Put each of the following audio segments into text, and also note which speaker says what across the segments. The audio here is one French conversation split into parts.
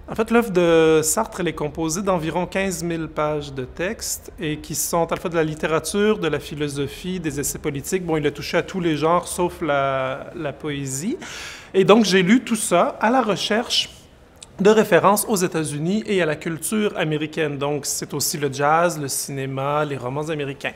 Speaker 1: En fait, l'œuvre de Sartre, elle est composée d'environ 15 000 pages de texte et qui sont à la fois de la littérature, de la philosophie, des essais politiques. Bon, il a touché à tous les genres sauf la poésie. Et donc, j'ai lu tout ça à la recherche de référence aux États-Unis et à la culture américaine. Donc, c'est aussi le jazz, le cinéma, les romans américains.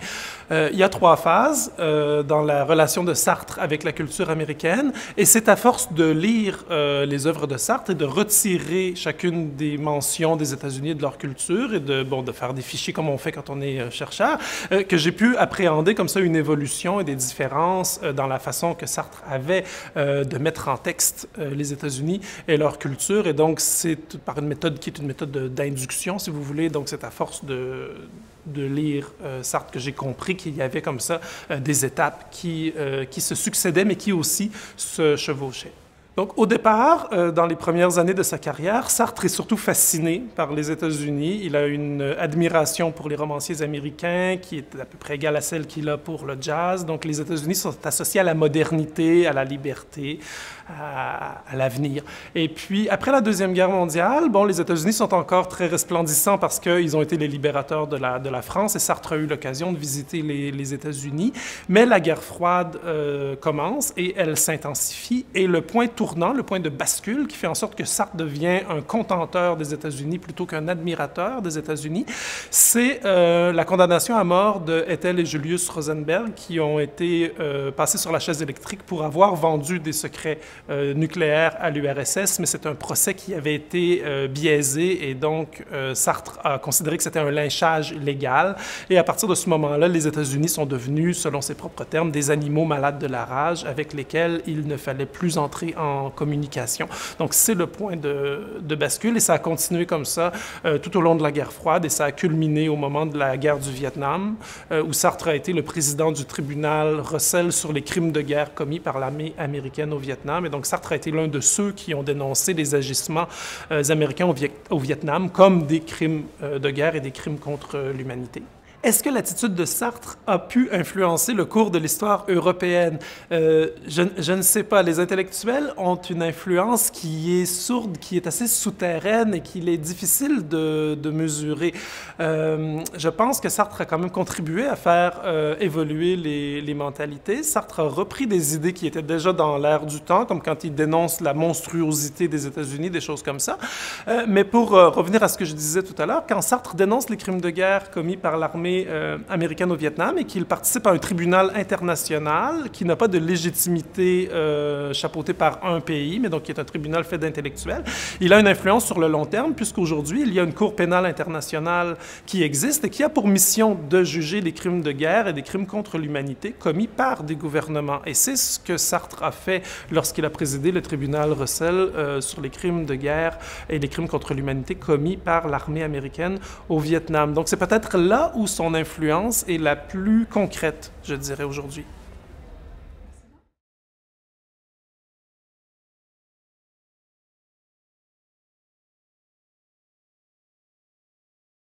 Speaker 1: Il y a trois phases dans la relation de Sartre avec la culture américaine, et c'est à force de lire les œuvres de Sartre et de retirer chacune des mentions des États-Unis et de leur culture et de faire des fichiers comme on fait quand on est chercheur, que j'ai pu appréhender comme ça une évolution et des différences dans la façon que Sartre avait de mettre en texte les États-Unis et leur culture. Et donc, c'est par une méthode qui est une méthode d'induction, si vous voulez. Donc, c'est à force de lire Sartre que j'ai compris qu'il y avait comme ça des étapes qui se succédaient, mais qui aussi se chevauchaient. Donc, au départ, dans les premières années de sa carrière, Sartre est surtout fasciné par les États-Unis. Il a une admiration pour les romanciers américains qui est à peu près égale à celle qu'il a pour le jazz. Donc, les États-Unis sont associés à la modernité, à la liberté, à l'avenir. Et puis, après la Deuxième Guerre mondiale, bon, les États-Unis sont encore très resplendissants parce qu'ils ont été les libérateurs de la France et Sartre a eu l'occasion de visiter les États-Unis. Mais la guerre froide commence et elle s'intensifie. Et le point tournant, le point de bascule qui fait en sorte que Sartre devient un contenteur des États-Unis plutôt qu'un admirateur des États-Unis, c'est la condamnation à mort de Ethel et Julius Rosenberg qui ont été passés sur la chaise électrique pour avoir vendu des secrets nucléaires à l'URSS, mais c'est un procès qui avait été biaisé et donc Sartre a considéré que c'était un lynchage légal et à partir de ce moment-là, les États-Unis sont devenus, selon ses propres termes, des animaux malades de la rage avec lesquels il ne fallait plus entrer en communication. Donc, c'est le point de bascule et ça a continué comme ça tout au long de la guerre froide et ça a culminé au moment de la guerre du Vietnam où Sartre a été le président du tribunal Russell sur les crimes de guerre commis par l'armée américaine au Vietnam. Et donc, Sartre a été l'un de ceux qui ont dénoncé les agissements américains au Vietnam comme des crimes de guerre et des crimes contre l'humanité. Est-ce que l'attitude de Sartre a pu influencer le cours de l'histoire européenne? Je ne sais pas. Les intellectuels ont une influence qui est sourde, qui est assez souterraine et qu'il est difficile de mesurer. Je pense que Sartre a quand même contribué à faire évoluer les mentalités. Sartre a repris des idées qui étaient déjà dans l'air du temps, comme quand il dénonce la monstruosité des États-Unis, des choses comme ça. Mais pour revenir à ce que je disais tout à l'heure, quand Sartre dénonce les crimes de guerre commis par l'armée américaine au Vietnam et qu'il participe à un tribunal international qui n'a pas de légitimité chapeautée par un pays, mais donc qui est un tribunal fait d'intellectuels. Il a une influence sur le long terme puisqu'aujourd'hui, il y a une Cour pénale internationale qui existe et qui a pour mission de juger les crimes de guerre et des crimes contre l'humanité commis par des gouvernements. Et c'est ce que Sartre a fait lorsqu'il a présidé le tribunal Russell sur les crimes de guerre et les crimes contre l'humanité commis par l'armée américaine au Vietnam. Donc c'est peut-être là où son influence est la plus concrète, je dirais, aujourd'hui.